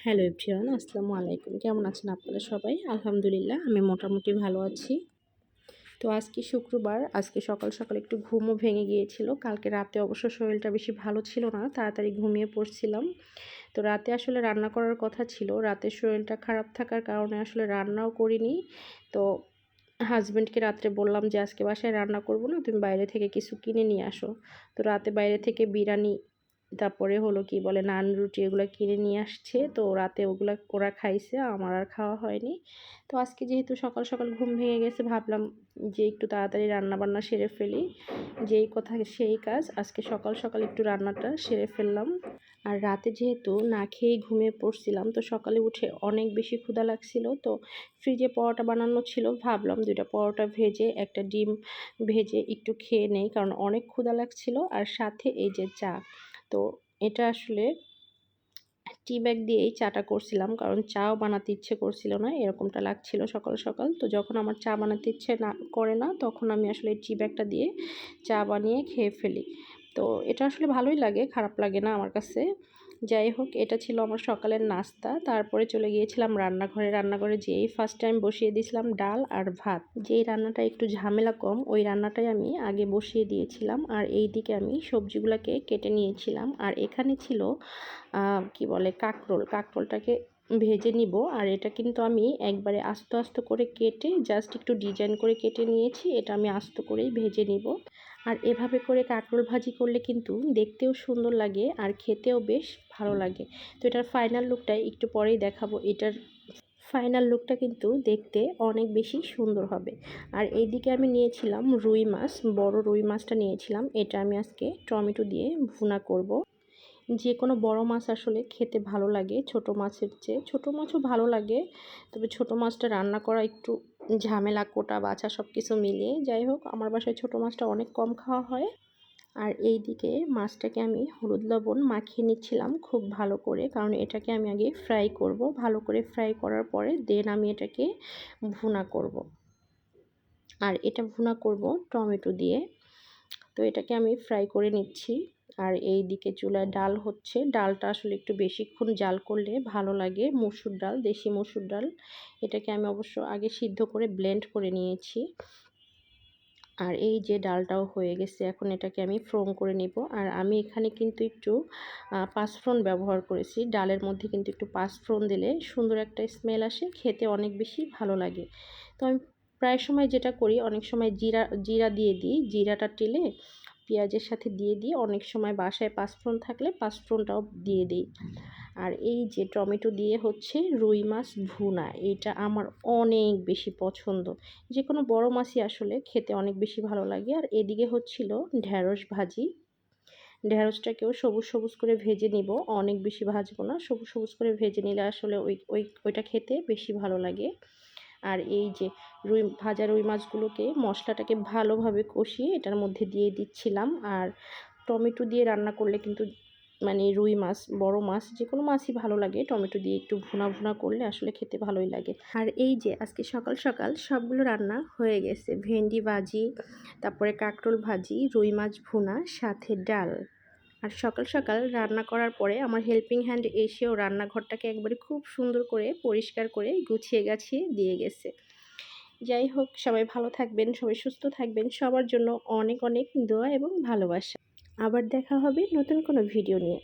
Hello everyone, আসসালামু আলাইকুম। কেমন আছেন আপনারা সবাই? আলহামদুলিল্লাহ আমি মোটামুটি ভালো আছি। তো আজকে শুক্রবার, আজকে সকাল সকাল একটু ঘুমও ভেঙে গিয়েছিল। কালকে রাতে অবশ্য শরীরটা বেশি ভালো ছিল না, তাড়াতাড়ি ঘুমিয়ে পড়ছিলাম। তো রাতে আসলে রান্না করার কথা ছিল, রাতে শরীরটা খারাপ থাকার কারণে আসলে রান্নাও করিনি। তো হাজব্যান্ডকে রাত্রে বললাম যে আজকে বাসায় রান্না করব না, তুমি বাইরে থেকে কিছু কিনে নিয়ে আসো। তো রাতে বাইরে থেকে বিরিয়ানি, তারপরে হলো কি বলে নান, রুটি এগুলো কিনে নিয়ে আসছে। তো রাতে ওগুলা ওরা খাইছে, আমার আর খাওয়া হয়নি। তো আজকে যেহেতু সকাল সকাল ঘুম ভেঙে গেছে, ভাবলাম যে একটু তাড়াতাড়ি রান্না বান্না সেরে ফেলি। যেই কথা সেই কাজ, আজকে সকাল সকাল একটু রান্নাটা সেরে ফেললাম। আর রাতে যেহেতু না খেয়েই ঘুমিয়ে পড়ছিলাম, তো সকালে উঠে অনেক বেশি ক্ষুধা লাগছিল। তো ফ্রিজে পরোটা বানানো ছিল, ভাবলাম 2টা পরোটা ভেজে একটা ডিম ভেজে একটু খেয়ে নেই, কারণ অনেক ক্ষুধা লাগছিল। আর সাথে এই যে চা, তো এটা আসলে টি ব্যাগ দিয়েই চাটা করছিলাম, কারণ চাও বানাতে ইচ্ছে করছিল না, এরকমটা লাগছিল সকাল সকাল। তো যখন আমার চা বানাতে ইচ্ছে না করে না, তখন আমি আসলে টি ব্যাগটা দিয়ে চা বানিয়ে খেয়ে ফেলি। তো এটা আসলে ভালোই লাগে, খারাপ লাগে না আমার কাছে। যাই হোক, এটা ছিল আমার সকালের নাস্তা। তারপরে চলে গিয়েছিলাম রান্নাঘরে। রান্নাঘরে যেই ফার্স্ট টাইম বসিয়ে দিয়েছিলাম ডাল আর ভাত। যেই রান্নাটা একটু ঝামেলা কম, ওই রান্নাটাই আমি আগে বসিয়ে দিয়েছিলাম। আর এই দিকে আমি সবজিগুলোকে কেটে নিয়েছিলাম। আর এখানে ছিল কি বলে কাঁকরোলটাকে ভেজে নিব। আর এটা কিন্তু আমি একবারে আস্ত আস্ত করে কেটে জাস্ট একটু ডিজাইন করে কেটে নিয়েছি। এটা আমি আস্ত করেই ভেজে নিব। আর এভাবে করে কাঁকরোল ভাজি করলে কিন্তু দেখতেও সুন্দর লাগে আর খেতেও বেশ ভালো লাগে। তো এটার ফাইনাল লুকটা একটু পরেই দেখাবো। এটার ফাইনাল লুকটা কিন্তু দেখতে অনেক বেশি সুন্দর হবে। আর এইদিকে আমি নিয়েছিলাম রুই মাছ, বড় রুই মাছটা নিয়েছিলাম। এটা আমি আজকে টমেটো দিয়ে ভুনা করব। যে কোনো বড় মাছ আসলে খেতে ভালো লাগে ছোট মাছের চেয়ে। ছোট মাছও ভালো লাগে, তবে ছোট মাছটা রান্না করা একটু ঝামেলা, কোটা বাছা সব কিছু মিলিয়ে। যাই হোক, আমার বাসায় ছোট মাছটা অনেক কম খাওয়া হয়। আর এই দিকে মাছটাকে আমি হলুদ লবণ মাখিয়ে নিচ্ছিলাম খুব ভালো করে, কারণ এটাকে আমি আগে ফ্রাই করব। ভালো করে ফ্রাই করার পরে দেন আমি এটাকে ভুনা করব। আর এটা ভুনা করব টমেটো দিয়ে। তো এটাকে আমি ফ্রাই করে নিচ্ছি। আর এই দিকে চুলায় ডাল হচ্ছে। ডালটা আসলে একটু বেশিক্ষণ জাল করলে ভালো লাগে। মসুর ডাল, দেশি মসুর ডাল। এটাকে আমি অবশ্য আগে সিদ্ধ করে ব্লেন্ড করে নিয়েছি। আর এই যে ডালটাও হয়ে গেছে, এখন এটাকে আমি ফোড়ন করে নিব। আর আমি এখানে কিন্তু একটু পাঁচফোড়ন ব্যবহার করেছি। ডালের মধ্যে কিন্তু একটু পাঁচফোড়ন দিলে সুন্দর একটা স্মেল আসে, খেতে অনেক বেশি ভালো লাগে। তো আমি প্রায় সময় যেটা করি, অনেক সময় জিরা দিয়ে দিই। জিরাটা টেলে পেঁয়াজের সাথে দিয়ে দিই। অনেক সময় বাসায় পাঁচফোড়ন থাকলে পাঁচফোড়নটাও দিয়ে দিই। আর এই যে টমেটো দিয়ে হচ্ছে রুই মাছ ভুনা, এইটা আমার অনেক বেশি পছন্দ। যে কোনো বড় মাছই আসলে খেতে অনেক বেশি ভালো লাগে। আর এদিকে হচ্ছিল ঢ্যাঁড়স ভাজি। ঢ্যাঁড়সটাকেও সবুজ সবুজ করে ভেজে নিব, অনেক বেশি ভাজবো না, সবুজ সবুজ করে ভেজে নিলে আসলে ওইটা খেতে বেশি ভালো লাগে। আর এই যে ভাজা রুই মাছগুলোকে মশলাটাকে ভালোভাবে কষিয়ে এটার মধ্যে দিয়ে দিচ্ছিলাম। আর টমেটো দিয়ে রান্না করলে কিন্তু মানে রুই মাছ, বড় মাছ, যে কোনো মাছই ভালো লাগে, টমেটো দিয়ে একটু ভুনা ভুনা করলে আসলে খেতে ভালোই লাগে। আর এই যে আজকে সকাল সকাল সবগুলো রান্না হয়ে গেছে। ভেন্ডি ভাজি, তারপরে কাঁকরোল ভাজি, রুই মাছ ভুনা, সাথে ডাল। আর সকাল সকাল রান্না করার পরে আমার হেল্পিং হ্যান্ড এসেও রান্নাঘরটাকে একবারে খুব সুন্দর করে পরিষ্কার করে গুছিয়ে গাছিয়ে দিয়ে গেছে। যাই হোক, সবাই ভালো থাকবেন, সবাই সুস্থ থাকবেন, সবার জন্য অনেক অনেক দোয়া এবং ভালোবাসা। আবার দেখা হবে নতুন কোনো ভিডিও নিয়ে।